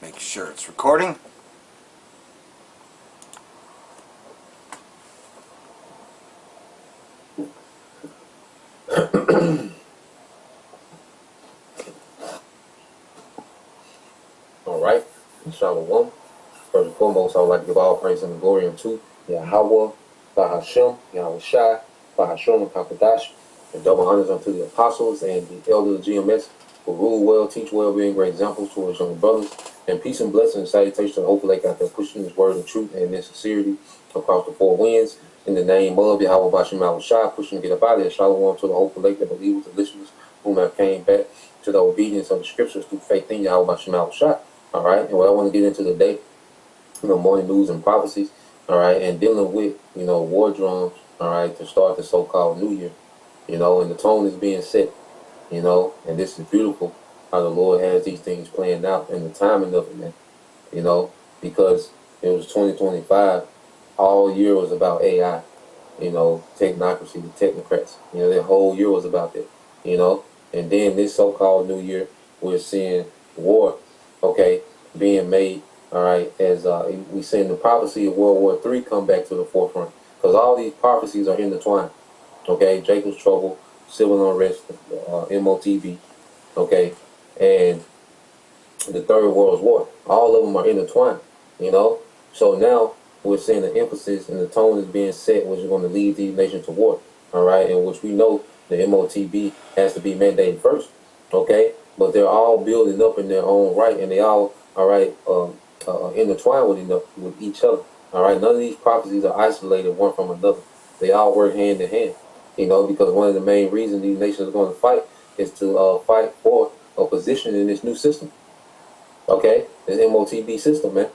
Make sure it's recording. Alright, Shalom. First and foremost, I would like to give all praise and glory unto Yahweh, Bahashem, Yahweh Shai, Bahashem, and Kakadash, and double honors unto the apostles and the elders of GMS who rule well, teach well, being great examples towards young brothers, and peace and blessing and salutation to the Hope Lake out there pushing his word of truth and in sincerity across the four winds. In the name of Yahweh Bahashem, Yahweh Shai, pushing to get up out of there. Shalom to the Hope Lake, the believers, the listeners, whom have came back to the obedience of the scriptures through faith in Yahweh Bahashem, Yahweh Shai. All right, and what I want to get into today, morning news and prophecies, all right, and dealing with, war drums, all right, to start the so-called New Year, and the tone is being set, and this is beautiful how the Lord has these things planned out and the timing of it, man, because it was 2025, all year was about AI, technocracy, the technocrats, their whole year was about that, and then this so-called New Year, we're seeing war, okay, being made, all right, as we seen the prophecy of World War III come back to the forefront, because all these prophecies are intertwined, okay, Jacob's trouble, civil unrest, MOTB, okay, and the Third World War, all of them are intertwined, so now we're seeing the emphasis and the tone is being set, which is going to lead these nations to war, all right, in which we know the MOTB has to be mandated first, okay, but they're all building up in their own right, and they all right, intertwined with each other. All right, none of these prophecies are isolated one from another. They all work hand in hand. Because one of the main reasons these nations are going to fight is to fight for a position in this new system. Okay, this MOTB system, man.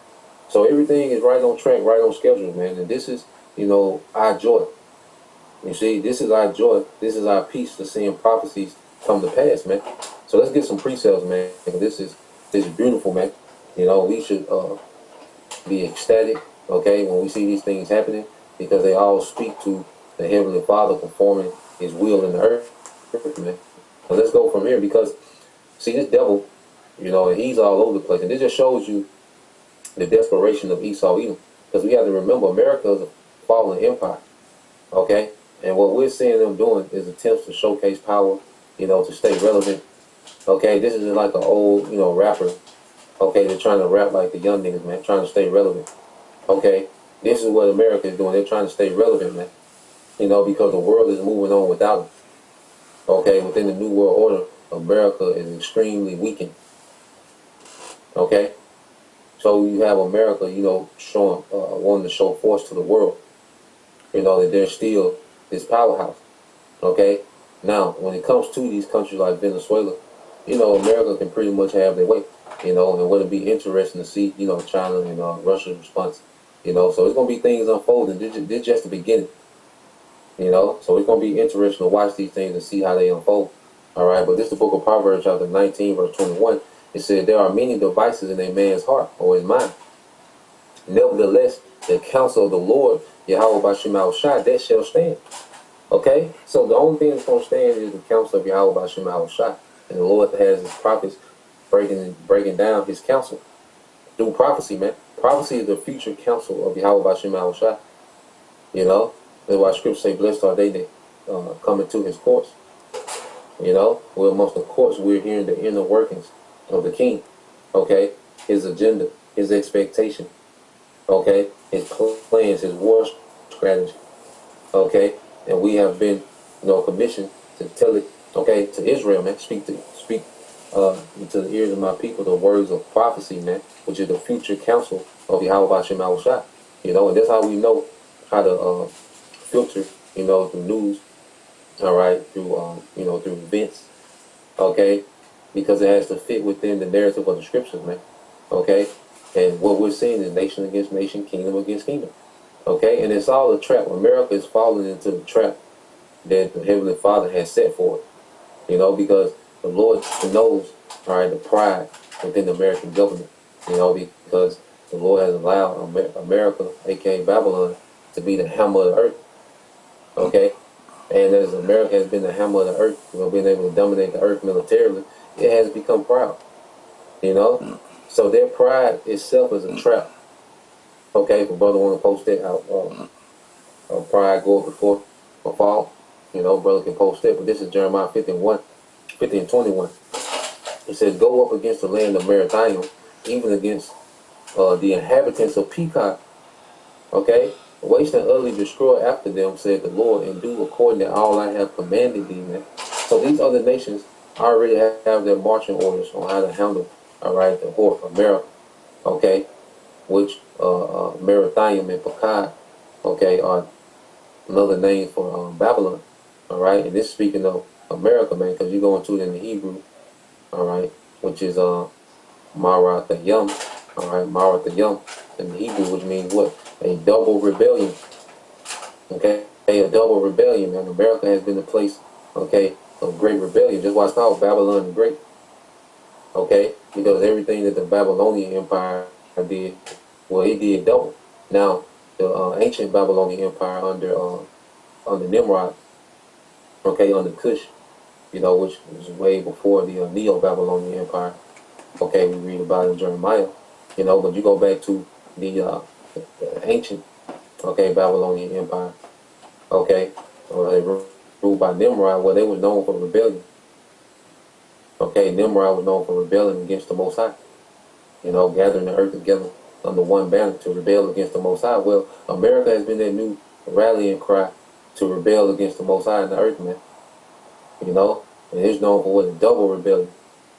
So everything is right on track, right on schedule, man. And this is, our joy. You see, this is our joy. This is our peace to seeing prophecies come to pass, man. So let's get some pre-sales, man. This is beautiful, man. We should be ecstatic, okay, when we see these things happening, because they all speak to the Heavenly Father performing His will in the earth, man. So let's go from here, because, see, this devil, he's all over the place. And this just shows you the desperation of Esau Edom. Because we have to remember, America is a fallen empire, okay? And what we're seeing them doing is attempts to showcase power, to stay relevant. Okay, this is like an old, rapper. Okay, they're trying to rap like the young niggas, man, trying to stay relevant. Okay, this is what America is doing. They're trying to stay relevant, man. Because the world is moving on without them. Okay, within the New World Order, America is extremely weakened. Okay, so you have America, showing, wanting to show force to the world. That they're still this powerhouse. Okay, now when it comes to these countries like Venezuela, America can pretty much have their way. And wouldn't be interesting to see, China and Russia's response. So it's going to be things unfolding. This is just the beginning. So it's going to be interesting to watch these things and see how they unfold. All right, but this is the book of Proverbs, chapter 19, verse 21. It said, there are many devices in a man's heart or his mind. Nevertheless, the counsel of the Lord, Yahweh Bahashem Yahweh Shai, that shall stand. Okay, so the only thing that's going to stand is the counsel of Yahweh Bahashem Yahweh Shai. And the Lord has his prophets breaking down his counsel through prophecy, man. Prophecy is the future counsel of Yahweh Bahashem Yahweh Shai. That's why scripture say, blessed are they that come into his courts. We're amongst the courts, we're hearing the inner workings of the king. Okay, his agenda, his expectation. Okay, his plans, his war strategy. Okay, and we have been, commissioned to tell it, okay, to Israel, man. Speak into the ears of my people the words of prophecy, man, which is the future counsel of Yahweh Bahashem Yahweh Shai. And that's how we know how to filter, through news, all right, through through events, okay, because it has to fit within the narrative of the scriptures, man, okay. And what we're seeing is nation against nation, kingdom against kingdom, okay, and it's all a trap. America is falling into the trap that the Heavenly Father has set for it, because the Lord knows, all right, the pride within the American government, because the Lord has allowed America, aka Babylon, to be the hammer of the earth. Okay? And as America has been the hammer of the earth, being able to dominate the earth militarily, it has become proud. So their pride itself is a trap. Okay, if a brother want to post that out, pride go up before a fall. Brother can post that. But this is Jeremiah 51, 50 and 21. It says, "Go up against the land of Merathaim, even against the inhabitants of Pekah." Okay, waste and utterly destroy after them, said the Lord, and do according to all I have commanded thee, man. So these other nations already have their marching orders on how to handle, all right, the horde of America, okay, which Merathaim and Pekah, okay, are another name for Babylon, all right. And this is speaking of America, man, because you go into it in the Hebrew, all right, which is Marathayim, all right, Marathayim in the Hebrew, which means what? A double rebellion, okay? A double rebellion, man. America has been the place, okay, of great rebellion. Just why it's called Babylon the Great, okay? Because everything that the Babylonian Empire did, well, it did double. Now, the ancient Babylonian Empire under Nimrod, okay, under Cush, which was way before the Neo-Babylonian Empire. Okay, we read about it in Jeremiah, but you go back to the ancient, okay, Babylonian Empire, okay, they ruled by Nimrod, well, they were known for rebellion. Okay, Nimrod was known for rebelling against the Most High, gathering the earth together under one banner to rebel against the Most High. Well, America has been that new rallying cry to rebel against the Most High in the earth, man. And it's known for what a double rebellion,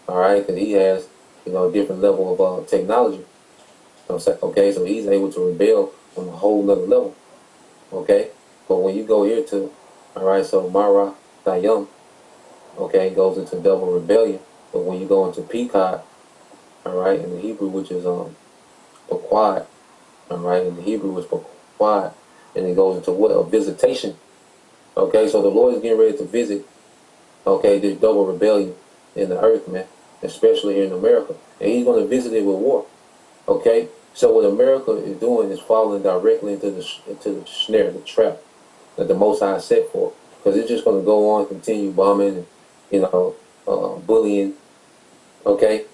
all right, because he has, a different level of technology. Okay, so he's able to rebel on a whole nother level. Okay, but when you go here to, all right, so Mara Thayum, okay, goes into double rebellion. But when you go into Pekah, all right, in the Hebrew, which is Pequod, all right, in the Hebrew is Pequod, and it goes into what? A visitation. Okay, so the Lord is getting ready to visit, okay, this double rebellion in the earth, man, especially here in America, and he's going to visit it with war. Okay, so what America is doing is falling directly into the snare, the trap that the Most High set for, because it's just going to go on, continue bombing, and bullying, okay,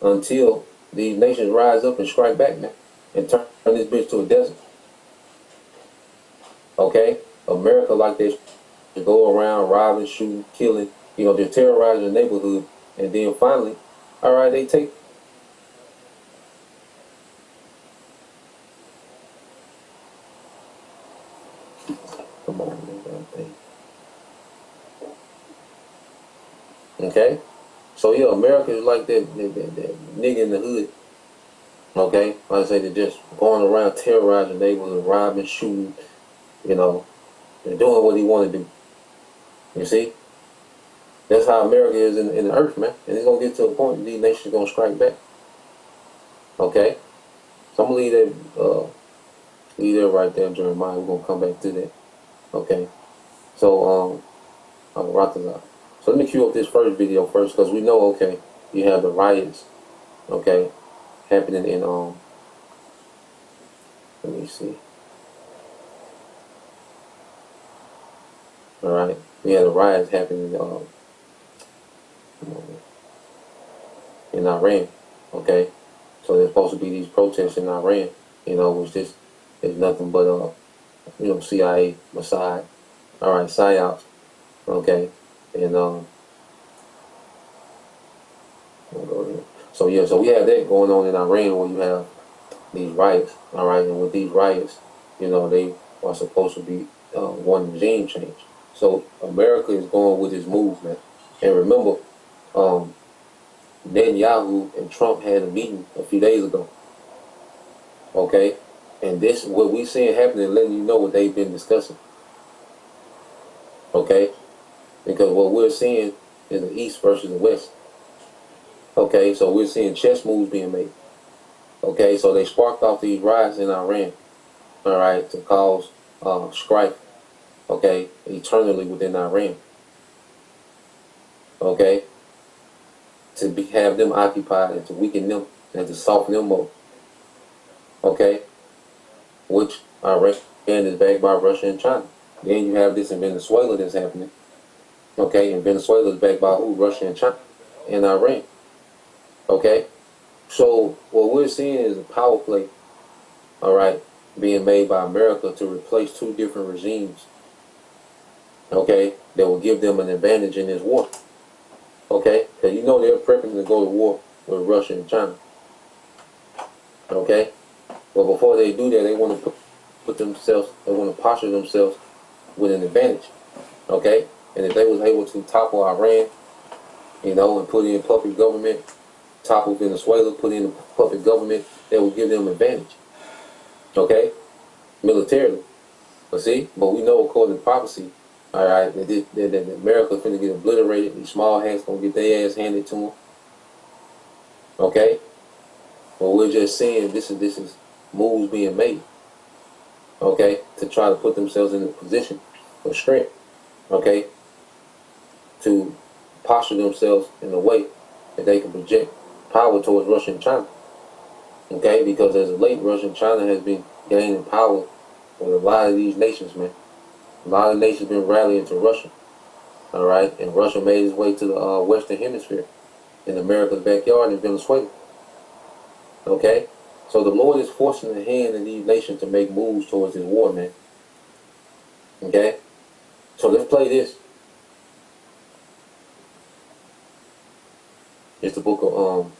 until these nations rise up and strike back, man, and turn this bitch to a desert. Okay, America like this, to go around robbing, shooting, killing, they're terrorizing the neighborhood, and then finally, all right, they take. Come on, man. Okay? So, yeah, America is like that nigga in the hood. Okay? Like I say, they're just going around terrorizing neighborhood, robbing, shooting, they're doing what he want to do. You see? That's how America is in the earth, man. And it's going to get to a point that these nations are going to strike back. Okay? So I'm going to leave that right there, Jeremiah. We're going to come back to that. Okay? So, Ratazar. So let me cue up this first video first, because we know, okay, you have the riots, okay, happening in, let me see. All right, we have the riots happening in Iran, okay. So there's supposed to be these protests in Iran, which this is nothing but, CIA, Mossad, all right, psyops, okay, and so yeah, so we have that going on in Iran where you have these riots, all right, and with these riots, they are supposed to be one regime change. So America is going with this movement, and remember, Netanyahu and Trump had a meeting a few days ago, okay, and this what we seeing happening, letting you know what they've been discussing, okay, because what we're seeing is the East versus the West. Okay, so we're seeing chess moves being made. Okay, so they sparked off these riots in Iran, all right, to cause strife, okay, eternally within Iran. Okay, to have them occupied and to weaken them and to soften them up. Okay, which Iran is backed by Russia and China. Then you have this in Venezuela that's happening. Okay, and Venezuela is backed by who? Russia and China and Iran. Okay, So what we're seeing is a power play, all right, being made by America to replace two different regimes, okay, that will give them an advantage in this war, okay? Because you know they're prepping to go to war with Russia and China, okay? But before they do that, they want to they want to posture themselves with an advantage, okay? And if they was able to topple Iran, you know, and put in puppet government, topple Venezuela, put in a puppet government, that would give them advantage, okay, militarily. But we know according to prophecy, all right, that America's going to get obliterated. These small hats going to get their ass handed to them, okay? But we're just saying this is moves being made, okay, to try to put themselves in a position of strength, okay, to posture themselves in a way that they can project power towards Russia and China, okay, because as of late, Russia and China has been gaining power with a lot of these nations, man. A lot of nations been rallying to Russia, all right, and Russia made its way to the Western Hemisphere, in America's backyard in Venezuela, okay. So the Lord is forcing the hand of these nations to make moves towards this war, man. Okay? So let's play this. It's the book of, well,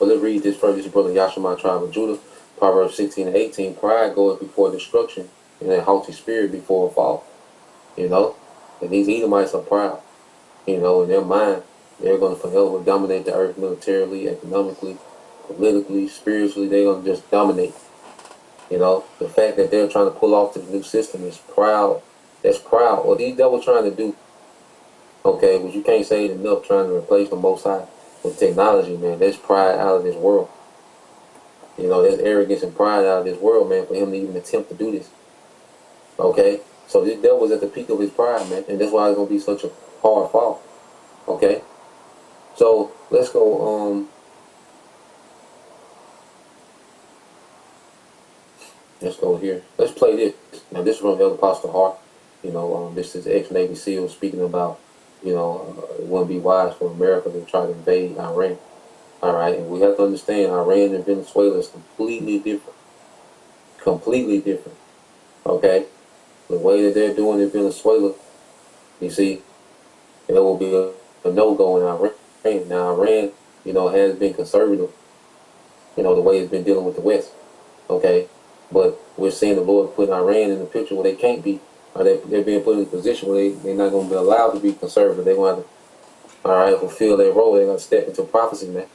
let's read this first. This is Brother Yashima, tribe of Judah, Proverbs 16 and 18. Pride goeth before destruction, and a haughty spirit before a fall. You know? And these Edomites are proud. You know, in their mind, they're going to forever dominate the earth militarily, economically, politically, spiritually. They're going to just dominate. You know, the fact that they're trying to pull off this new system is proud. That's proud. What these devils trying to do, okay, but you can't say it enough, trying to replace the Most High with technology, man. That's pride out of this world. You know, there's arrogance and pride out of this world, man, for him to even attempt to do this. Okay? So this devil was at the peak of his pride, man, and that's why it's going to be such a hard fall. Okay? So let's go, let's go here. Let's play this. Now, this is from Elder Apostle Hart. You know, this is ex-Navy SEAL speaking about, you know, it wouldn't be wise for America to try to invade Iran. All right, and we have to understand Iran and Venezuela is completely different. Completely different. Okay? The way that they're doing in Venezuela, you see, there will be a no-go in Iran. Now, Iran, you know, has been conservative, you know, the way it's been dealing with the West. Okay? But we're seeing the Lord put Iran in the picture where they can't be. Or they're being put in a position where they're not going to be allowed to be conservative. They're going to have to, all right, fulfill their role. They're going to step into prophecy, man.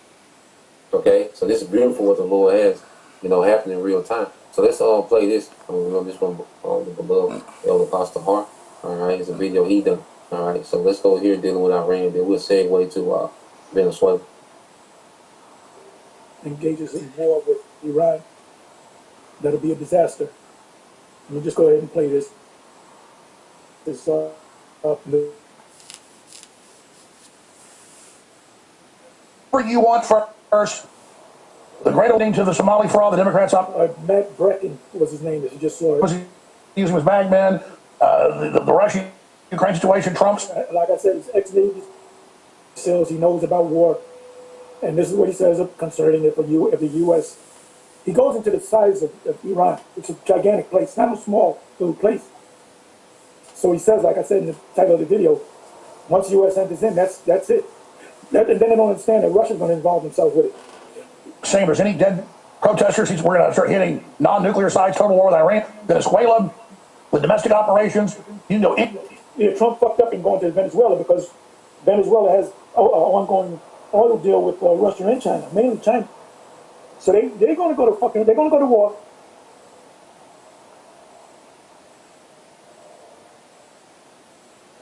Okay? So this is beautiful what the Lord has, you know, happening in real time. So let's all play this. This one the beloved Elder Apostle Hart. All right? It's a video he done. All right? So let's go here dealing with Iran. Then we'll segue to Venezuela. Engages in war with Iran. That'll be a disaster. Let me just go ahead and play this. This What you want first? The great opening to the Somali fraud, the Democrats up. Matt Brecken was his name, as you just saw. Was using his bagman. The Russia-Ukraine situation trumps. Like I said, he's ex-Navy SEALs. He knows about war. And this is what he says concerning it for you, if the U.S. He goes into the size of Iran. It's a gigantic place, not a small little place. So he says, like I said in the title of the video, once the U.S. enters in, that's it. And then they don't understand that Russia's going to involve themselves with it. Saying there's any dead protesters, we're going to start hitting non-nuclear sites, total war with Iran, Venezuela, with domestic operations. You know, Trump fucked up in going to Venezuela because Venezuela has an ongoing oil deal with Russia and China, mainly China. So they're going to go to war.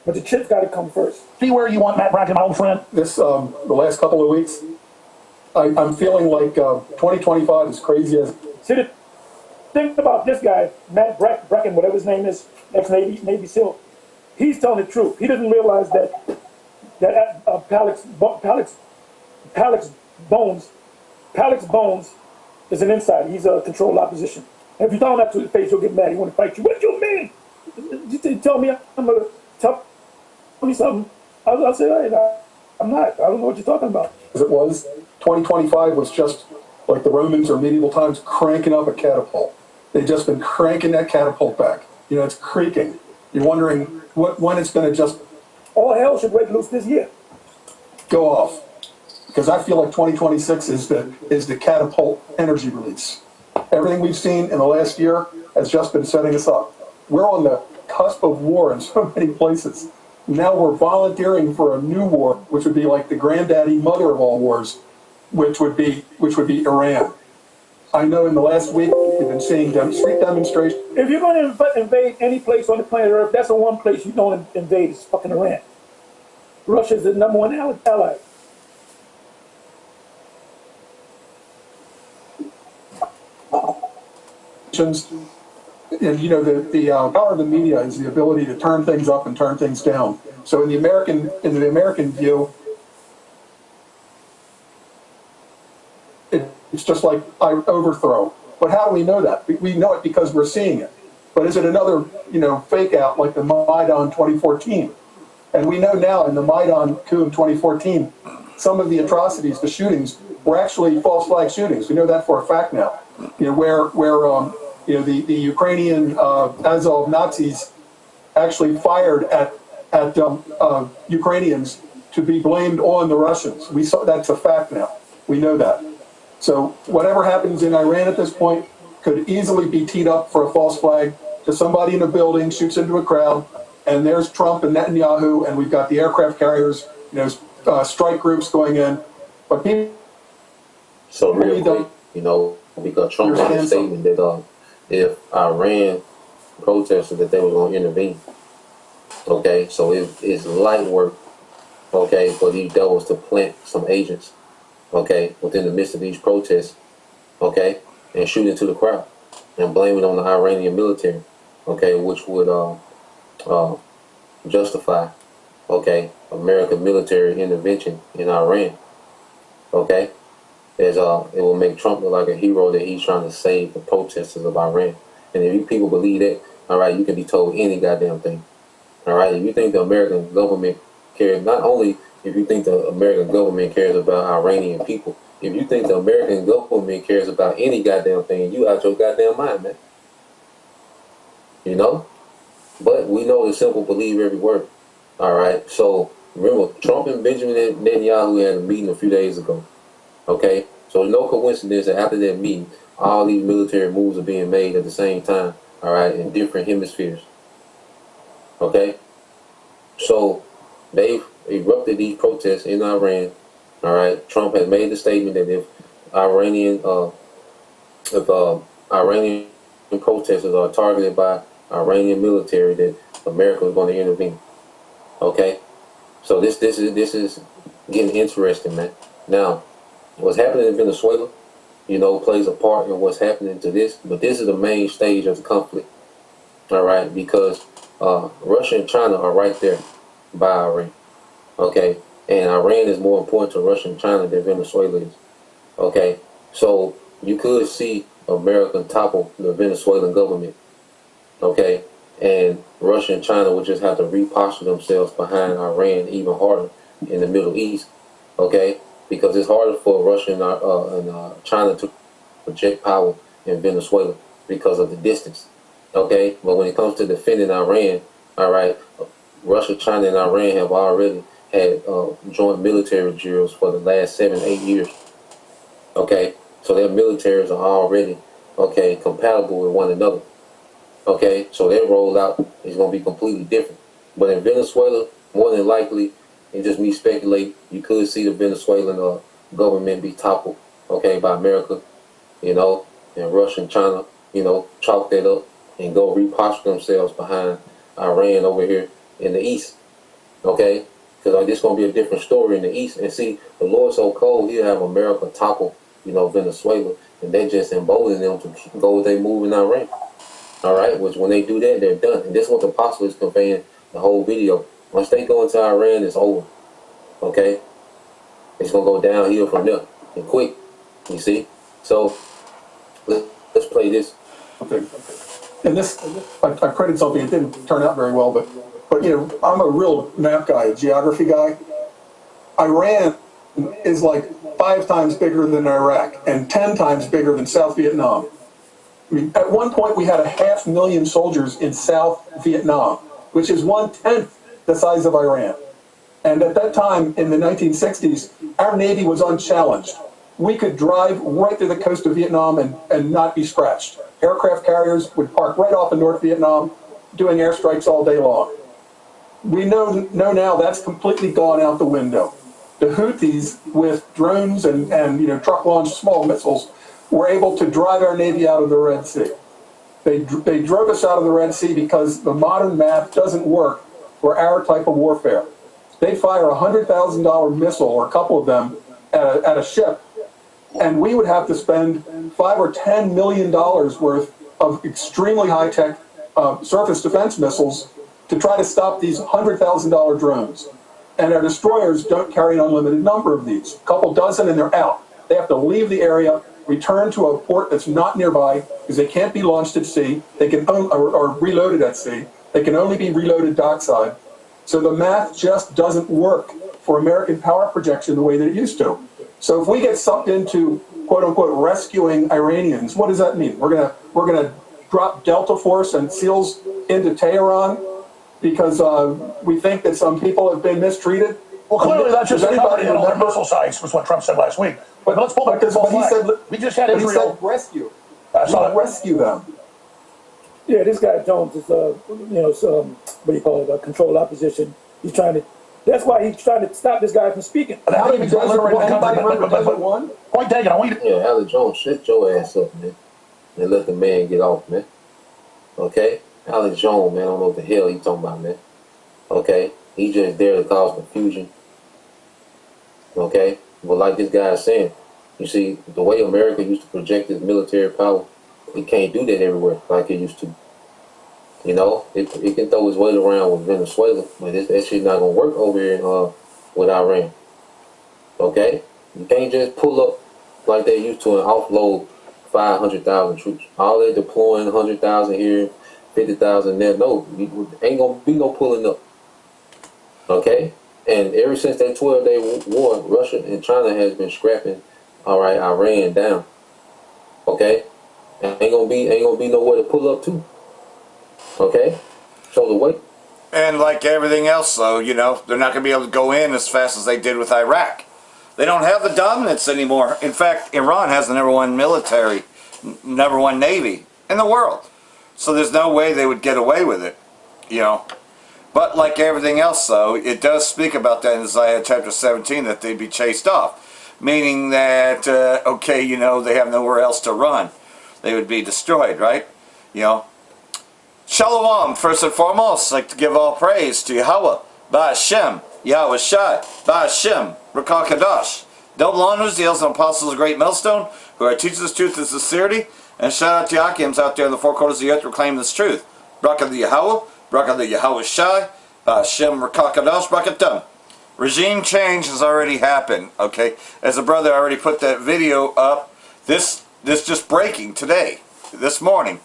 But the chips got to come first. See where you want Matt Bracken, my old friend. This the last couple of weeks, I'm feeling like 2025 is crazy as. See, the thing about this guy, Matt Bracken, whatever his name is, ex-Navy SEAL, he's telling the truth. He doesn't realize that Palak's bones is an insider. He's a controlled opposition. And if you tell him that to his face, he'll get mad. He want to fight you. What do you mean? You tell me I'm a tough. Tell me something. I'll say, hey, I'm not. I don't know what you're talking about. As it was, 2025 was just like the Romans or medieval times, cranking up a catapult. They've just been cranking that catapult back. You know, it's creaking. You're wondering when it's going to just All hell should break loose this year. go off. Because I feel like 2026 is the catapult energy release. Everything we've seen in the last year has just been setting us up. We're on the cusp of war in so many places. Now we're volunteering for a new war, which would be like the granddaddy mother of all wars, which would be Iran. I know in the last week we've been seeing street demonstrations. If you're going to invade any place on the planet Earth, that's the one place you don't invade is fucking Iran. Russia's the number one ally. And you know the power of the media is the ability to turn things up and turn things down. So in the American view, it's just like overthrow. But how do we know that? We know it because we're seeing it. But is it another fake out like the Maidan 2014? And we know now in the Maidan coup in 2014, some of the atrocities, the shootings, were actually false flag shootings. We know that for a fact now. Where the Ukrainian Azov Nazis actually fired at Ukrainians to be blamed on the Russians. We saw that's a fact now. We know that. So whatever happens in Iran at this point could easily be teed up for a false flag to somebody in a building, shoots into a crowd, and there's Trump and Netanyahu, and we've got the aircraft carriers, strike groups going in. But people So real quick, because Trump made a statement that if Iran protested that they were going to intervene. Okay, so it's light work, okay, for these devils to plant some agents, okay, within the midst of these protests, okay, and shoot into the crowd and blame it on the Iranian military, okay, which would justify, okay, American military intervention in Iran, okay. It will make Trump look like a hero that he's trying to save the protesters of Iran. And if you people believe that, all right, you can be told any goddamn thing. All right, if you think the American government cares, not only if you think the American government cares about Iranian people, if you think the American government cares about any goddamn thing, you out your goddamn mind, man. But we know the simple believe every word. All right, so remember, Trump and Benjamin Netanyahu had a meeting a few days ago. Okay, so it's no coincidence that after that meeting, all these military moves are being made at the same time, all right, in different hemispheres. Okay, so they've erupted these protests in Iran. All right, Trump has made the statement that if Iranian protesters are targeted by Iranian military, that America is going to intervene. Okay, so this is getting interesting, man. Now, what's happening in Venezuela, plays a part in what's happening to this, but this is the main stage of the conflict. All right, because Russia and China are right there by Iran. Okay, and Iran is more important to Russia and China than Venezuela is. Okay, so you could see America topple the Venezuelan government. Okay, and Russia and China would just have to reposture themselves behind Iran even harder in the Middle East. Okay, because it's harder for Russia and China to project power in Venezuela because of the distance. Okay, but when it comes to defending Iran, all right, Russia, China, and Iran have already had joint military drills for the last 7-8 years. Okay, so their militaries are already compatible with one another. Okay, so their rollout is going to be completely different. But in Venezuela, more than likely, and just me speculating, you could see the Venezuelan government be toppled, by America, and Russia and China, chalk that up and go reposture themselves behind Iran over here in the East, okay? Because this going to be a different story in the East. And see, the Lord's so cold, he'll have America topple, Venezuela, and they just embolden them to go with their move in Iran. All right, which when they do that, they're done. And this is what the apostle is conveying the whole video. Once they go into Iran, it's over. Okay? It's going to go downhill from there. And quick. You see? So, let's play this. Okay. And this, I printed something. It didn't turn out very well, but I'm a real map guy, a geography guy. Iran is like 5 times bigger than Iraq and 10 times bigger than South Vietnam. I mean, at one point we had 500,000 soldiers in South Vietnam, which is 1/10 the size of Iran. And at that time, in the 1960s, our Navy was unchallenged. We could drive right through the coast of Vietnam and not be scratched. Aircraft carriers would park right off in North Vietnam, doing airstrikes all day long. We know now that's completely gone out the window. The Houthis, with drones and truck-launched small missiles, were able to drive our Navy out of the Red Sea. They drove us out of the Red Sea because the modern math doesn't work for our type of warfare. They'd fire a $100,000 missile, or a couple of them, at a ship, and we would have to spend $5 or $10 million worth of extremely high-tech surface defense missiles to try to stop these $100,000 drones. And our destroyers don't carry an unlimited number of these. A couple dozen and they're out. They have to leave the area, return to a port that's not nearby, because they can't be launched at sea. They can or reloaded at sea. They can only be reloaded dockside. So the math just doesn't work for American power projection the way that it used to. So if we get sucked into quote unquote rescuing Iranians, what does that mean? We're gonna drop Delta Force and SEALs into Tehran because we think that some people have been mistreated? Well, clearly that's just anybody on their missile sites, was what Trump said last week. But let's pull back to But he said, we just had but he Israel. said rescue. Rescue them. Yeah, this guy Jones is, what do you call it, controlled opposition. He's trying to, that's why he's trying to stop this guy from speaking. How did anybody remember Desert One? Point taken. Yeah, Alex Jones, shut your ass up, man, and let the man get off, man. Okay? Alex Jones, man, I don't know what the hell he talking about, man. Okay? He just there to cause confusion. Okay? But like this guy is saying, you see, the way America used to project its military power, it can't do that everywhere like it used to. You know, it can throw its weight around with Venezuela, but that shit not gonna work over here with Iran. Okay? You can't just pull up like they used to and offload 500,000 troops. All they deploying 100,000 here, 50,000 there. No, ain't gonna be no pulling up. Okay? And ever since that 12-day war, Russia and China has been scrapping, Iran down. Okay? And ain't gonna be nowhere to pull up to. Okay? So the way. And like everything else, though, they're not going to be able to go in as fast as they did with Iraq. They don't have the dominance anymore. In fact, Iran has the number one military, number one navy in the world. So there's no way they would get away with it, But like everything else, though, it does speak about that in Isaiah chapter 17, that they'd be chased off. Meaning that, they have nowhere else to run. They would be destroyed, right? Shalom, first and foremost, I'd like to give all praise to Yahweh, Ba'ashem, Yahweh Shai, Ba'ashem, Rakah Kadosh. Double honors, the elders and apostles of Great Millstone, who are teaching this truth and sincerity, and shout out to Yakims out there in the four quarters of the earth proclaiming this truth. Rakah the Yahweh, Rakah the Yahweh Shai, Ba'ashem, Rakah Kadosh, Rakatum. Regime change has already happened, okay? As a brother already put that video up, this just breaking today, this morning.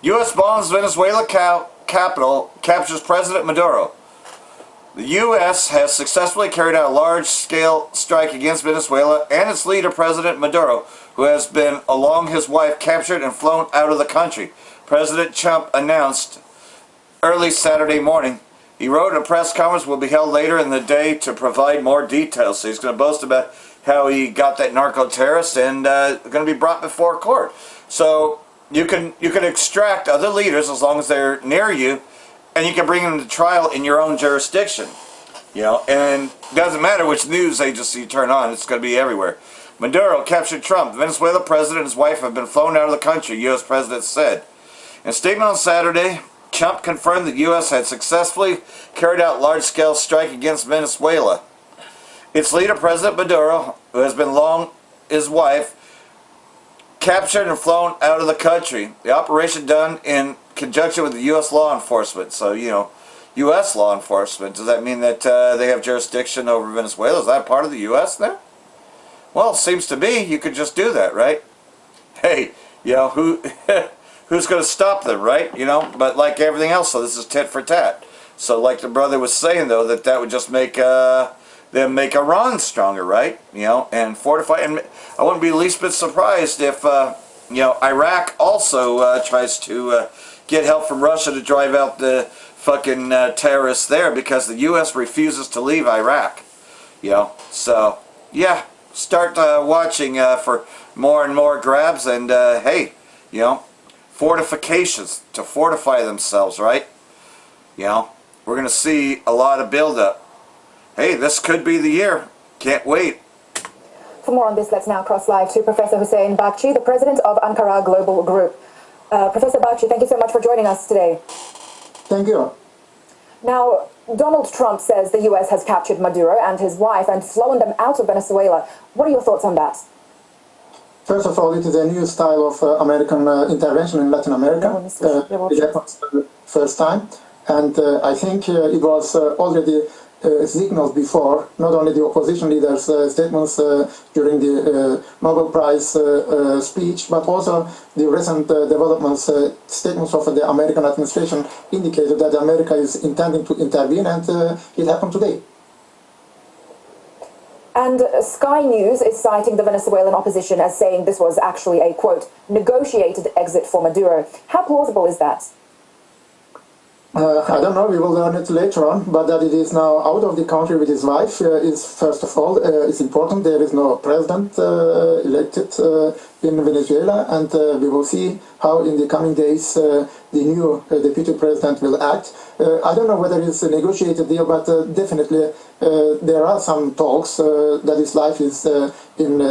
U.S. bombs Venezuela capital, captures President Maduro. The U.S. has successfully carried out a large-scale strike against Venezuela and its leader, President Maduro, who has been, along his wife, captured and flown out of the country. President Trump announced early Saturday morning. He wrote a press conference will be held later in the day to provide more details. So he's going to boast about how he got that narco-terrorist and going to be brought before court. So you can extract other leaders as long as they're near you, and you can bring them to trial in your own jurisdiction. And it doesn't matter which news agency you turn on, it's going to be everywhere. Maduro captured Trump. The Venezuela president and his wife have been flown out of the country, U.S. president said. In a statement on Saturday, Trump confirmed that the U.S. had successfully carried out large-scale strike against Venezuela. Its leader, President Maduro, who has been long his wife, captured and flown out of the country. The operation done in conjunction with the U.S. law enforcement. So, U.S. law enforcement. Does that mean that they have jurisdiction over Venezuela? Is that part of the U.S. there? Well, it seems to be. You could just do that, right? Hey, who who's going to stop them, right? But like everything else, so this is tit for tat. So like the brother was saying, though, that would just make then make Iran stronger, right? And fortify. And I wouldn't be the least bit surprised if Iraq also tries to get help from Russia to drive out the fucking terrorists there, because the U.S. refuses to leave Iraq. So yeah, start watching for more and more grabs, and hey, fortifications to fortify themselves, right? We're gonna see a lot of buildup. Hey, this could be the year. Can't wait. For more on this, let's now cross live to Professor Hussein Bakci, the president of Ankara Global Group. Professor Bakci, thank you so much for joining us today. Thank you. Now, Donald Trump says the U.S. has captured Maduro and his wife and flown them out of Venezuela. What are your thoughts on that? First of all, it is a new style of American intervention in Latin America. It happens for the first time. And I think it was already signaled before, not only the opposition leaders' statements during the Nobel Prize speech, but also the recent developments, statements of the American administration indicated that America is intending to intervene, and it happened today. And Sky News is citing the Venezuelan opposition as saying this was actually a, quote, negotiated exit for Maduro. How plausible is that? I don't know, we will learn it later on, but that it is now out of the country with his wife is, first of all, is important. There is no president elected in Venezuela, and we will see how in the coming days the new deputy president will act. I don't know whether it's a negotiated deal, but definitely there are some talks that his life is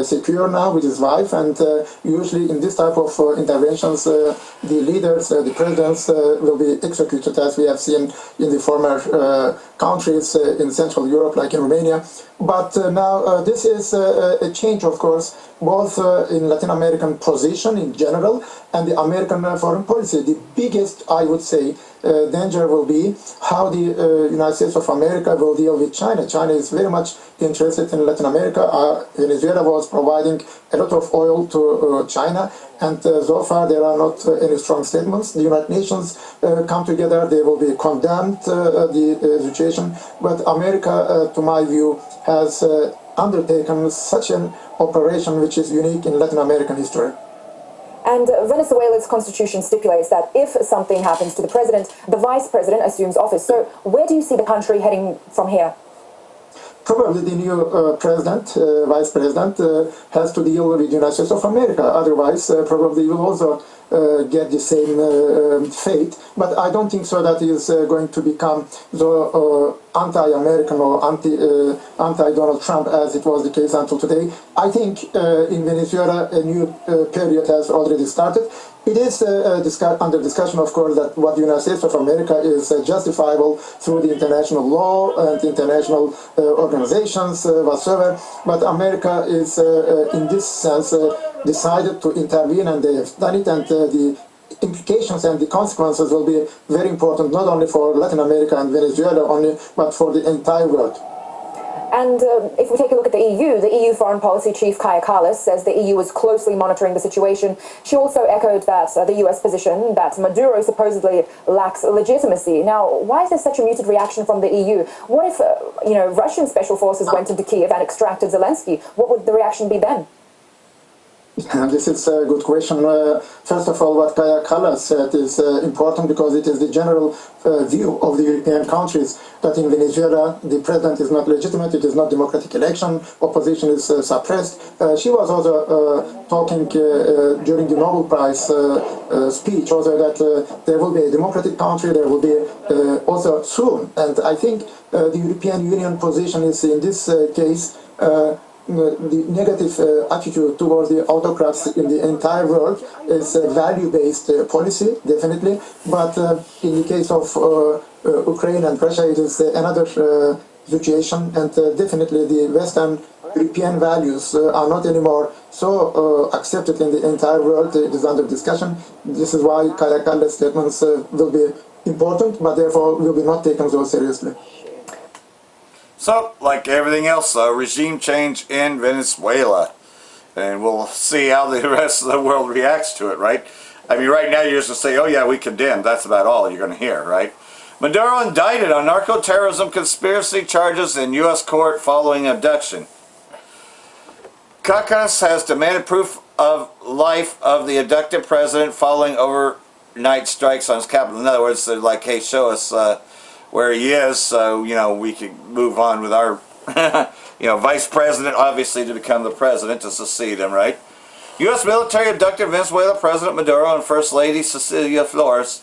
secure now with his wife, and usually in this type of interventions the leaders, the presidents will be executed, as we have seen in the former countries in Central Europe, like in Romania. But now this is a change, of course, both in Latin American position in general and the American foreign policy. The biggest, I would say, danger will be how the United States of America will deal with China. China is very much interested in Latin America. Venezuela was providing a lot of oil to China, and so far there are not any strong statements. The United Nations come together, they will be condemned the situation, but America, to my view, has undertaken such an operation which is unique in Latin American history. And Venezuela's constitution stipulates that if something happens to the president, the vice president assumes office. So where do you see the country heading from here? Probably the new president, vice president, has to deal with the United States of America. Otherwise, probably will also get the same fate. But I don't think so that he is going to become so anti-American or anti-Donald Trump as it was the case until today. I think in Venezuela a new period has already started. It is under discussion, of course, that what the United States of America is justifiable through the international law and international organizations whatsoever. But America is, in this sense, decided to intervene, and they have done it, and the implications and the consequences will be very important, not only for Latin America and Venezuela only, but for the entire world. And if we take a look at the EU Foreign Policy Chief Kaja Kallas says the EU is closely monitoring the situation. She also echoed that the US position that Maduro supposedly lacks legitimacy. Now, why is there such a muted reaction from the EU? What if, Russian special forces went into Kiev and extracted Zelensky? What would the reaction be then? This is a good question. First of all, what Kaja Kallas said is important because it is the general view of the European countries that in Venezuela the president is not legitimate, it is not democratic election, opposition is suppressed. She was also talking during the Nobel Prize speech also that there will be a democratic country, there will be also soon. And I think the European Union position is in this case the negative attitude towards the autocrats in the entire world is a value-based policy, definitely. But in the case of Ukraine and Russia, it is another situation, and definitely the Western European values are not anymore so accepted in the entire world. It is under discussion. This is why Kaja Kallas' statements will be important, but therefore will be not taken so seriously. So, like everything else, regime change in Venezuela. And we'll see how the rest of the world reacts to it, right? I mean, right now you're just going to say, oh yeah, we condemn. That's about all you're going to hear, right? Maduro indicted on narco-terrorism conspiracy charges in U.S. court following abduction. Caracas has demanded proof of life of the abducted president following overnight strikes on his capital. In other words, they're like, hey, show us where he is so, we can move on with our, vice president, obviously, to become the president, to succeed him, right? U.S. military abducted Venezuela President Maduro and First Lady Cecilia Flores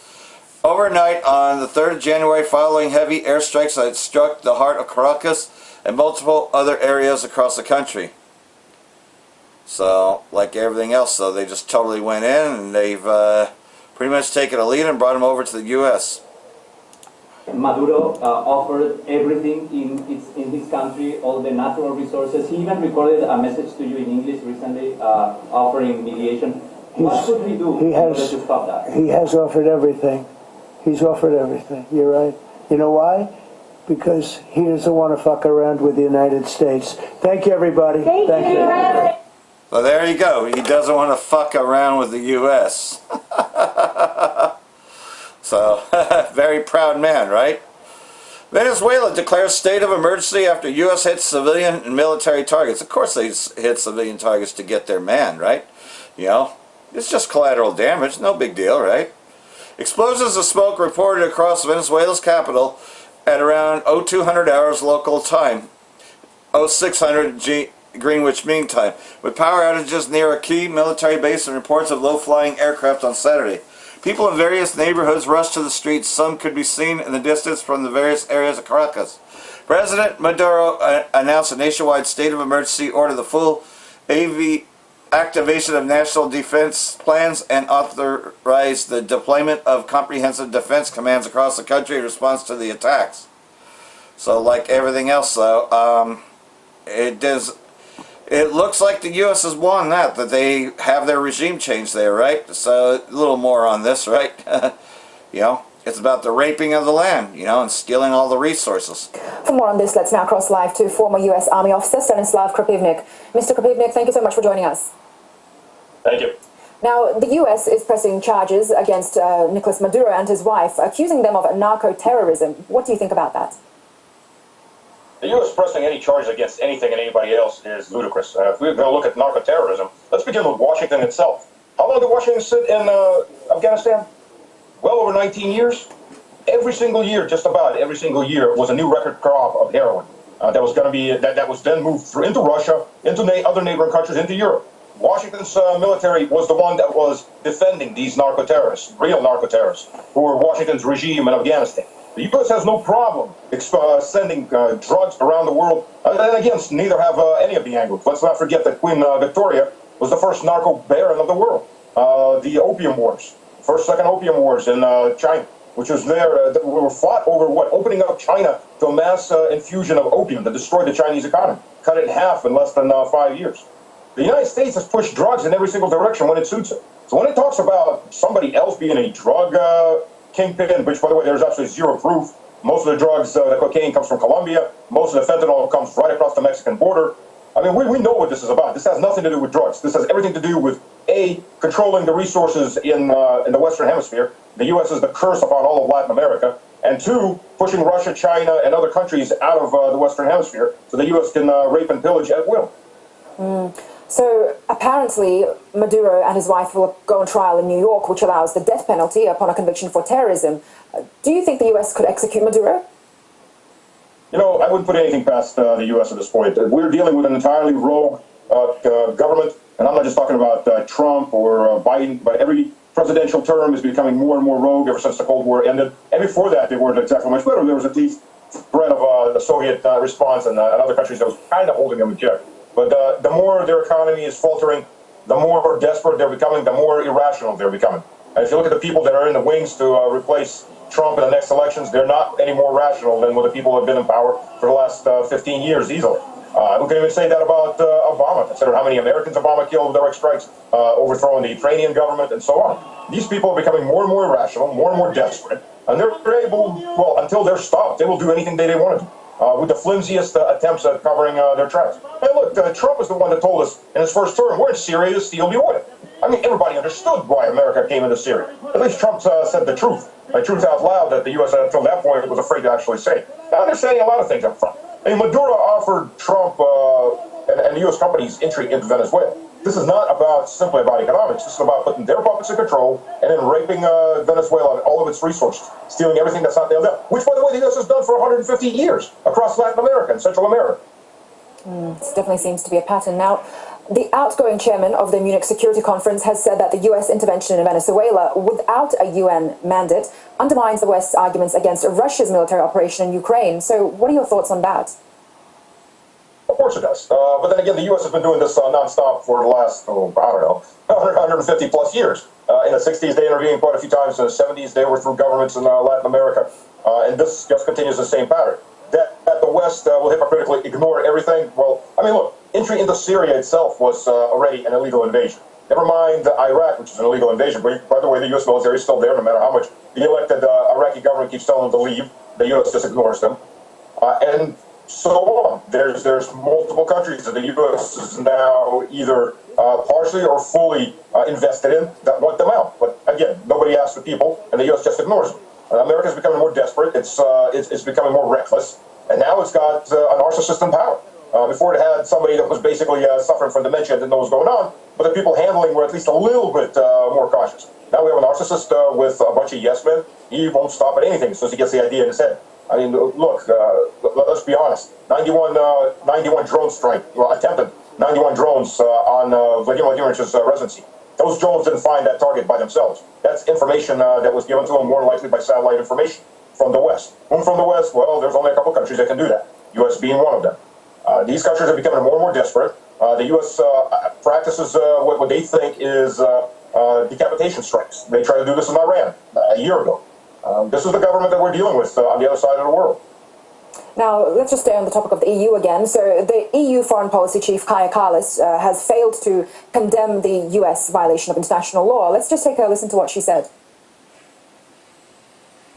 overnight on the 3rd of January following heavy airstrikes that struck the heart of Caracas and multiple other areas across the country. So, like everything else, though, they just totally went in and they've pretty much taken a lead and brought him over to the U.S. Maduro offered everything in his country, all the natural resources. He even recorded a message to you in English recently, offering mediation. What should we do in order to stop that? He has offered everything. He's offered everything. You're right. You know why? Because he doesn't want to fuck around with the United States. Thank you, everybody. Thank you. So there you go. He doesn't want to fuck around with the U.S. So, very proud man, right? Venezuela declares state of emergency after U.S. hits civilian and military targets. Of course they hit civilian targets to get their man, right? It's just collateral damage. No big deal, right? Explosions of smoke reported across Venezuela's capital at around 0200 hours local time, 0600 Greenwich Mean Time, with power outages near a key military base and reports of low-flying aircraft on Saturday. People in various neighborhoods rushed to the streets. Some could be seen in the distance from the various areas of Caracas. President Maduro announced a nationwide state of emergency, ordered the full activation of national defense plans, and authorized the deployment of comprehensive defense commands across the country in response to the attacks. So, like everything else, though, it looks like the U.S. has won that they have their regime change there, right? So, a little more on this, right? It's about the raping of the land, and stealing all the resources. For more on this, let's now cross live to former U.S. Army officer Stanislav Krapivnik. Mr. Krapivnik, thank you so much for joining us. Thank you. Now, the U.S. is pressing charges against Nicolas Maduro and his wife, accusing them of narco-terrorism. What do you think about that? The U.S. pressing any charges against anything and anybody else is ludicrous. If we're going to look at narco-terrorism, let's begin with Washington itself. How long did Washington sit in Afghanistan? Well over 19 years. Every single year, just about every single year, was a new record crop of heroin that was going to be that was then moved through into Russia, into other neighboring countries, into Europe. Washington's military was the one that was defending these narco-terrorists, real narco-terrorists, who were Washington's regime in Afghanistan. The U.S. has no problem sending drugs around the world. And again, neither have any of the Anglos. Let's not forget that Queen Victoria was the first narco baron of the world. The Opium Wars, second Opium Wars in China, which was there, we were fought over opening up China to a mass infusion of opium that destroyed the Chinese economy, cut it in half in less than 5 years. The United States has pushed drugs in every single direction when it suits it. So when it talks about somebody else being a drug kingpin, which, by the way, there's absolutely zero proof. Most of the drugs, the cocaine comes from Colombia. Most of the fentanyl comes right across the Mexican border. I mean, we know what this is about. This has nothing to do with drugs. This has everything to do with, A, controlling the resources in the Western Hemisphere. The U.S. is the curse upon all of Latin America. And 2, pushing Russia, China, and other countries out of the Western Hemisphere so the U.S. can rape and pillage at will. So apparently Maduro and his wife will go on trial in New York, which allows the death penalty upon a conviction for terrorism. Do you think the U.S. could execute Maduro? I wouldn't put anything past the U.S. at this point. We're dealing with an entirely rogue government, and I'm not just talking about Trump or Biden, but every presidential term is becoming more and more rogue ever since the Cold War ended. And before that, they weren't exactly much better. There was at least threat of the Soviet response and other countries that was kind of holding them in check. But the more their economy is faltering, the more desperate they're becoming, the more irrational they're becoming. And if you look at the people that are in the wings to replace Trump in the next elections, they're not any more rational than what the people who have been in power for the last 15 years easily. We can even say that about Obama. Consider how many Americans Obama killed with direct strikes, overthrowing the Ukrainian government, and so on. These people are becoming more and more irrational, more and more desperate, and they're able, well, until they're stopped, they will do anything they want to do. With the flimsiest attempts at covering their tracks. Hey, look, Trump is the one that told us in his first term, we're in Syria to steal the oil. I mean, everybody understood why America came into Syria. At least Trump said the truth out loud that the U.S. until that point was afraid to actually say. Now they're saying a lot of things up front. I mean, Maduro offered Trump and U.S. companies entry into Venezuela. This is not simply about economics. This is about putting their puppets in control and then raping Venezuela and all of its resources, stealing everything that's not there, which, by the way, the U.S. has done for 150 years across Latin America and Central America. This definitely seems to be a pattern. Now, the outgoing chairman of the Munich Security Conference has said that the U.S. intervention in Venezuela without a UN mandate undermines the West's arguments against Russia's military operation in Ukraine. So what are your thoughts on that? Of course it does. But then again, the U.S. has been doing this nonstop for the last, 150 plus years. In the 60s, they intervened quite a few times. In the 70s, they were through governments in Latin America. And this just continues the same pattern. That the West will hypocritically ignore everything. Well, I mean, look, entry into Syria itself was already an illegal invasion. Never mind Iraq, which is an illegal invasion. But by the way, the U.S. military is still there, no matter how much the elected Iraqi government keeps telling them to leave. The U.S. just ignores them. And so on. There's multiple countries that the U.S. is now either partially or fully invested in that want them out. But again, nobody asks the people, and the U.S. just ignores them. America's becoming more desperate. It's becoming more reckless, and now it's got a narcissist in power. Before it had somebody that was basically suffering from dementia and didn't know what was going on, but the people handling were at least a little bit more cautious. Now we have a narcissist with a bunch of yes men. He won't stop at anything as soon as he gets the idea in his head. I mean, look, let's be honest. 91 drone strike, attempted 91 drones on Vladimir Vladimir's residency. Those drones didn't find that target by themselves. That's information that was given to them more likely by satellite information from the West. Whom from the West? Well, there's only a couple countries that can do that, U.S. being one of them. These countries are becoming more and more desperate. The U.S. Practices what they think is decapitation strikes. They tried to do this in Iran a year ago. This is the government that we're dealing with on the other side of the world. Now, let's just stay on the topic of the EU again. So the EU Foreign Policy Chief, Kaja Kallas, has failed to condemn the US violation of international law. Let's just take a listen to what she said.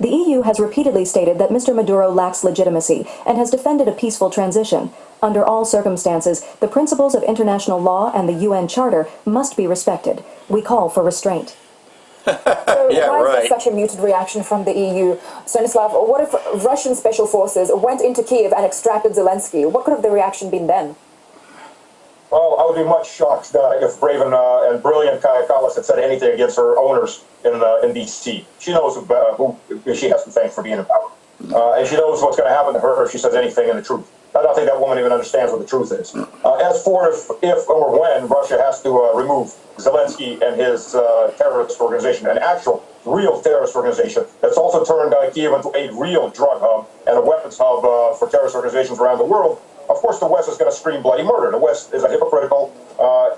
The EU has repeatedly stated that Mr. Maduro lacks legitimacy and has defended a peaceful transition. Under all circumstances, the principles of international law and the UN Charter must be respected. We call for restraint. So why is there such a muted reaction from the EU? Stanislav, what if Russian special forces went into Kiev and extracted Zelensky? What could have the reaction been then? Well, I would be much shocked if brave and brilliant Kaja Kallas had said anything against her owners in D.C. She knows who she has to thank for being in power. And she knows what's going to happen to her if she says anything in the truth. I don't think that woman even understands what the truth is. As for if or when Russia has to remove Zelensky and his terrorist organization, an actual, real terrorist organization that's also turned Kiev into a real drug hub and a weapons hub for terrorist organizations around the world, of course the West is going to scream bloody murder. The West is a hypocritical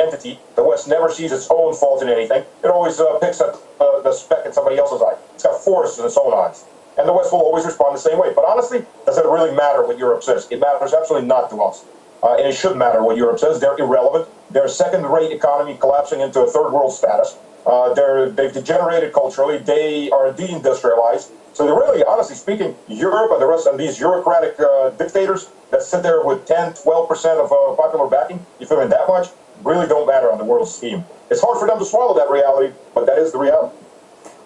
entity. The West never sees its own fault in anything. It always picks up the speck in somebody else's eye. It's got forests in its own eyes. And the West will always respond the same way. But honestly, does it really matter what Europe says? It matters absolutely not to us. And it should matter what Europe says. They're irrelevant. They're a second-rate economy collapsing into a third-world status. They've degenerated culturally. They are deindustrialized. So they're really, honestly speaking, Europe and the rest of these bureaucratic dictators that sit there with 10, 12% of popular backing, you feel me, that much, really don't matter on the world scheme. It's hard for them to swallow that reality, but that is the reality.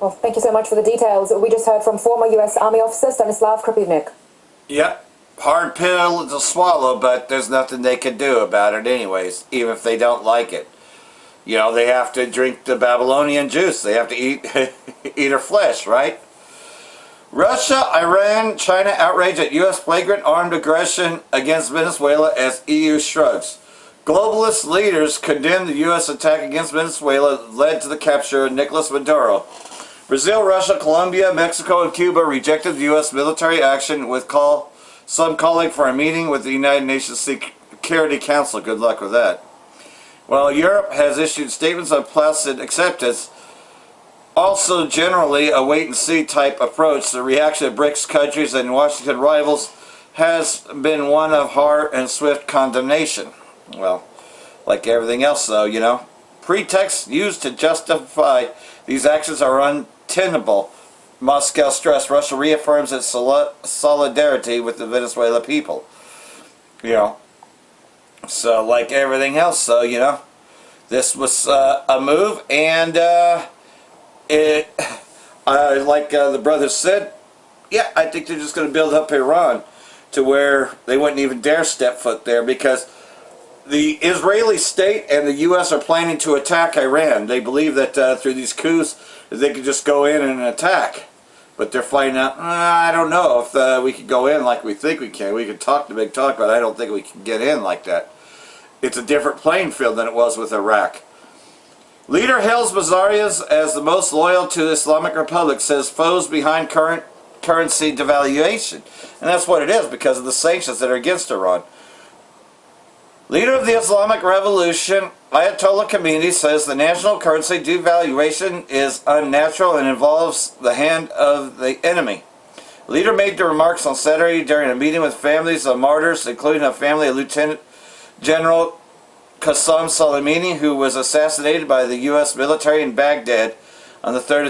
Well, thank you so much for the details. We just heard from former U.S. Army officer Stanislav Krupivnik. Yep. Hard pill to swallow, but there's nothing they can do about it anyways, even if they don't like it. You know, they have to drink the Babylonian juice. They have to eat eat her flesh, right? Russia, Iran, China outrage at U.S. flagrant armed aggression against Venezuela as EU shrugs. Globalist leaders condemned the U.S. attack against Venezuela led to the capture of Nicolas Maduro. Brazil, Russia, Colombia, Mexico, and Cuba rejected the U.S. military action with some calling for a meeting with the United Nations Security Council. Good luck with that. Well, Europe has issued statements of placid acceptance. Also, generally, a wait-and-see type approach. The reaction of BRICS countries and Washington rivals has been one of hard and swift condemnation. Well, like everything else, though, you know. Pretexts used to justify these actions are untenable. Moscow stressed Russia reaffirms its solidarity with the Venezuela people. You know. So, like everything else, though, you know. this was a move, and it, like the brother said, yeah, I think they're just going to build up Iran to where they wouldn't even dare step foot there, because the Israeli state and the U.S. are planning to attack Iran. They believe that through these coups, they could just go in and attack. But they're finding out, I don't know if we could go in like we think we can. We can talk the big talk, but I don't think we can get in like that. It's a different playing field than it was with Iraq. Leader hails Bazarias as the most loyal to the Islamic Republic, says foes behind current currency devaluation. And that's what it is, because of the sanctions that are against Iran. Leader of the Islamic Revolution, Ayatollah Khamenei, says the national currency devaluation is unnatural and involves the hand of the enemy. Leader made the remarks on Saturday during a meeting with families of martyrs, including a family of Lieutenant General Qassem Soleimani, who was assassinated by the U.S. military in Baghdad on the 3rd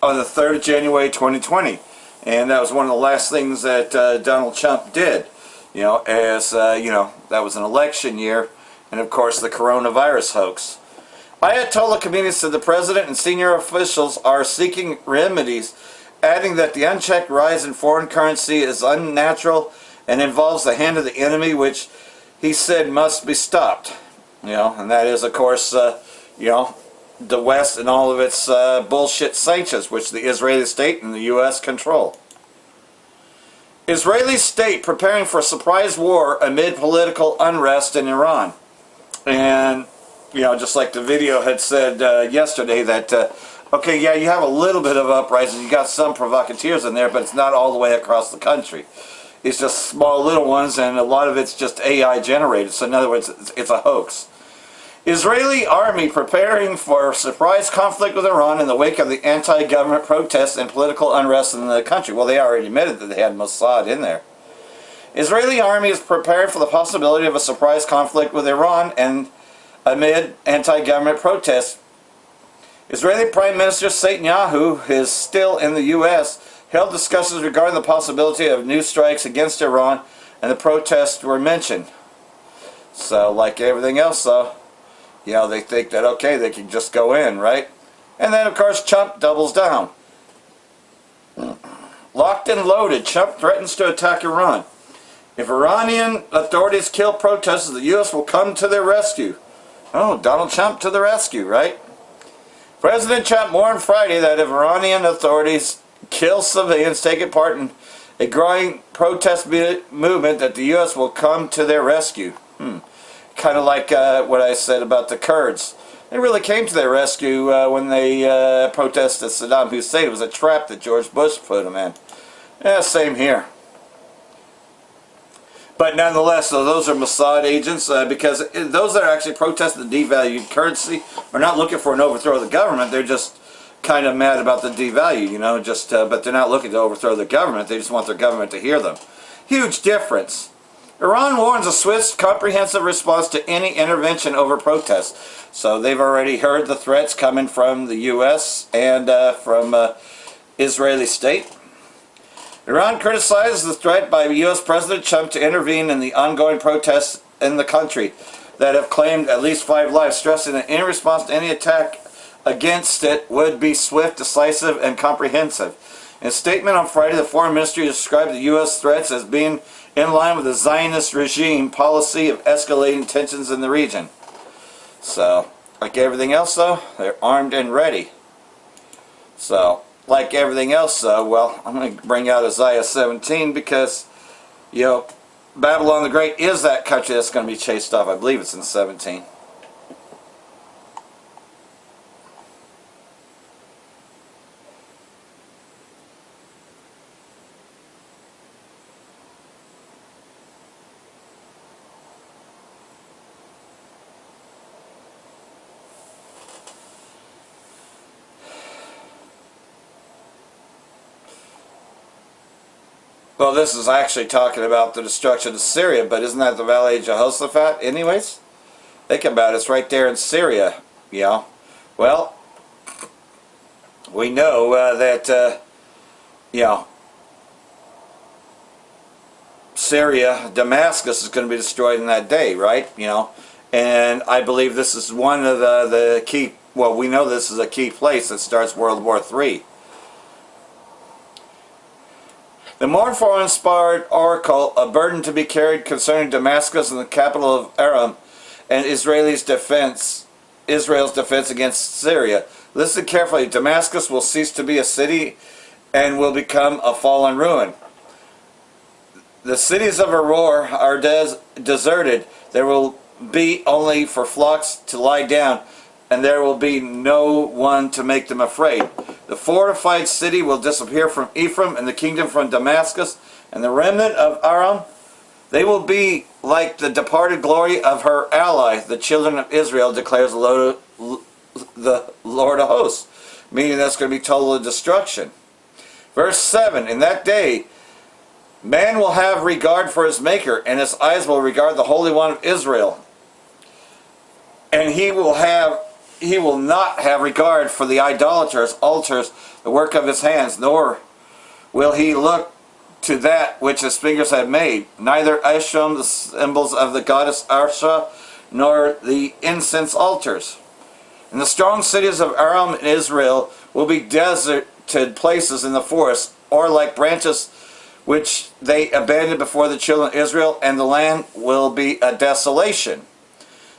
of January 2020. And that was one of the last things that Donald Trump did. You know, as that was an election year, and of course the coronavirus hoax. Ayatollah Khamenei said the president and senior officials are seeking remedies, adding that the unchecked rise in foreign currency is unnatural and involves the hand of the enemy, which he said must be stopped. You know, and that is, of course, the West and all of its bullshit sanctions, which the Israeli state and the U.S. control. Israeli state preparing for a surprise war amid political unrest in Iran. And, just like the video had said yesterday, that, okay, yeah, you have a little bit of uprising, you got some provocateurs in there, but it's not all the way across the country. It's just small little ones, and a lot of it's just AI generated. So in other words, it's a hoax. Israeli army preparing for surprise conflict with Iran in the wake of the anti-government protests and political unrest in the country. Well, they already admitted that they had Mossad in there. Israeli army is prepared for the possibility of a surprise conflict with Iran and amid anti-government protests. Israeli Prime Minister Netanyahu is still in the U.S., held discussions regarding the possibility of new strikes against Iran, and the protests were mentioned. So, like everything else, though, they think that, okay, they can just go in, right? And then, of course, Trump doubles down. Locked and loaded, Trump threatens to attack Iran. If Iranian authorities kill protesters, the U.S. will come to their rescue. Oh, Donald Trump to the rescue, right? President Trump warned Friday that if Iranian authorities kill civilians taking part in a growing protest movement, that the U.S. will come to their rescue. Kind of like what I said about the Kurds. They really came to their rescue when they protested Saddam Hussein. It was a trap that George Bush put them in. Yeah, same here. But nonetheless, so those are Mossad agents, because those that are actually protesting the devalued currency are not looking for an overthrow of the government. They're just kind of mad about the devalue, but they're not looking to overthrow the government. They just want their government to hear them. Huge difference. Iran warns a swift, comprehensive response to any intervention over protests. So they've already heard the threats coming from the U.S. and from Israeli state. Iran criticizes the threat by U.S. President Trump to intervene in the ongoing protests in the country that have claimed at least 5 lives, stressing that any response to any attack against it would be swift, decisive, and comprehensive. In a statement on Friday, the Foreign Ministry described the U.S. threats as being in line with the Zionist regime policy of escalating tensions in the region. So, like everything else though, they're armed and ready. So, like everything else though, well, I'm going to bring out Isaiah 17 because, Babylon the Great is that country that's going to be chased off. I believe it's in 17. Well, this is actually talking about the destruction of Syria, but isn't that the Valley of Jehoshaphat anyways? Think about it, it's right there in Syria, Well, we know that, Syria, Damascus is going to be destroyed in that day, right? And I believe this is one of the key, well, we know this is a key place that starts World War III. The mournful inspired oracle, a burden to be carried concerning Damascus and the capital of Aram, and Israel's defense against Syria. Listen carefully. Damascus will cease to be a city and will become a fallen ruin. The cities of Aurora are deserted. There will be only for flocks to lie down, and there will be no one to make them afraid. The fortified city will disappear from Ephraim, and the kingdom from Damascus, and the remnant of Aram. They will be like the departed glory of her ally, the children of Israel, declares the Lord of hosts. Meaning that's going to be total destruction. Verse 7, in that day, man will have regard for his Maker, and his eyes will regard the Holy One of Israel. And he will not have regard for the idolaters, altars, the work of his hands, nor will he look to that which his fingers have made, neither Asham, the symbols of the goddess Arsha, nor the incense altars. And the strong cities of Aram and Israel will be deserted places in the forest, or like branches which they abandoned before the children of Israel, and the land will be a desolation.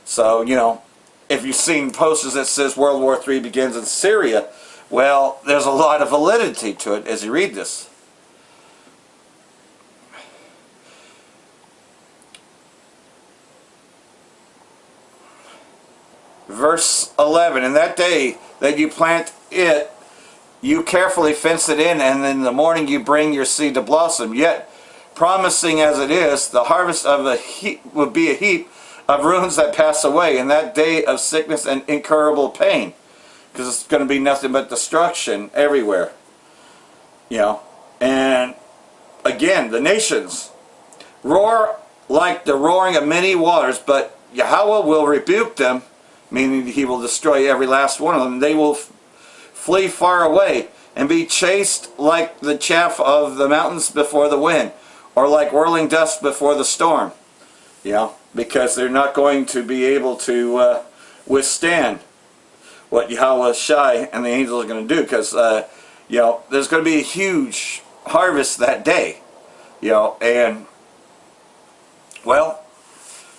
So, you know, if you've seen posters that says World War III begins in Syria, well, there's a lot of validity to it as you read this. Verse 11, in that day that you plant it, you carefully fence it in, and in the morning you bring your seed to blossom. Yet, promising as it is, the harvest of a heap would be a heap of ruins that pass away in that day of sickness and incurable pain, because it's going to be nothing but destruction everywhere. You know, and again, the nations roar like the roaring of many waters, but Yahweh will rebuke them, meaning he will destroy every last one of them. They will flee far away and be chased like the chaff of the mountains before the wind, or like whirling dust before the storm. You know, because they're not going to be able to withstand what Yahweh Shai and the angels are going to do, because you know, there's going to be a huge harvest that day. You know, and well,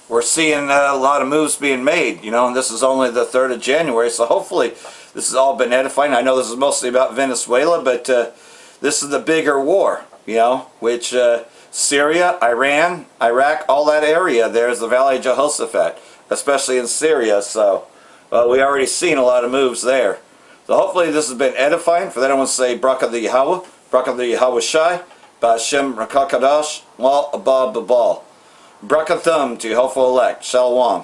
we're seeing a lot of moves being made, you know, and this is only the 3rd of January, so hopefully this has all been edifying. I know this is mostly about Venezuela, but this is the bigger war, you know, which Syria, Iran, Iraq, all that area, there's the Valley of Jehoshaphat, especially in Syria, so we already seen a lot of moves there. So hopefully this has been edifying. For that I want to say, Barak the Yahweh, Barak the Yahweh Shai, Ba'ashem Rakakadash, Mal Abba Babal. Brakathum to hopeful elect. Shalom.